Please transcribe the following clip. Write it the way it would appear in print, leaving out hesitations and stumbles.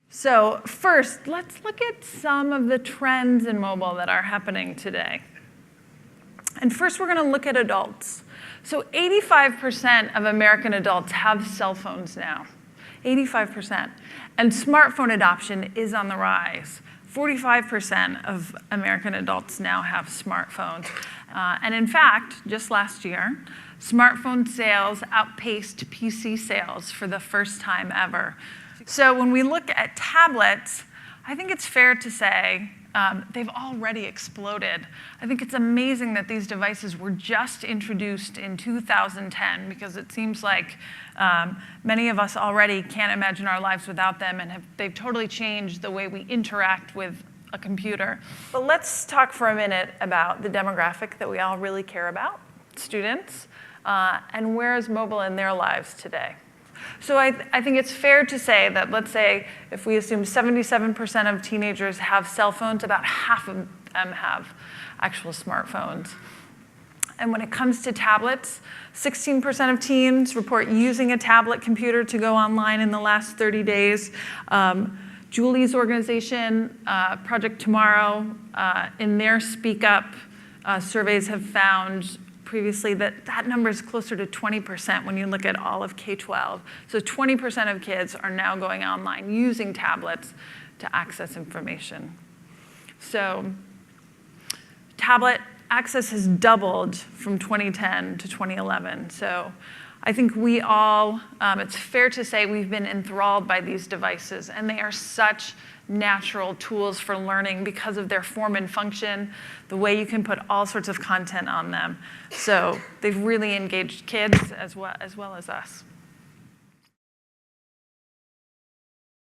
So first, let's look at some of the trends in mobile that are happening today. And first, we're going to look at adults. So 85% of American adults have cell phones now. 85%. And smartphone adoption is on the rise. 45% of American adults now have smartphones. And in fact, just last year, smartphone sales outpaced PC sales for the first time ever. So when we look at tablets, I think it's fair to say they've already exploded. I think it's amazing that these devices were just introduced in 2010 because it seems like many of us already can't imagine our lives without them, and they've totally changed the way we interact with a computer. But let's talk for a minute about the demographic that we all really care about, students, and where is mobile in their lives today. So I think it's fair to say that, let's say, if we assume 77% of teenagers have cell phones, about half of them have actual smartphones. And when it comes to tablets, 16% of teens report using a tablet computer to go online in the last 30 days. Julie's organization, Project Tomorrow, in their Speak Up surveys have found previously that number is closer to 20% when you look at all of K-12. So 20% of kids are now going online using tablets to access information. So tablet access has doubled from 2010 to 2011. So I think we all, it's fair to say we've been enthralled by these devices, and they are such natural tools for learning because of their form and function, the way you can put all sorts of content on them. So they've really engaged kids as well as us.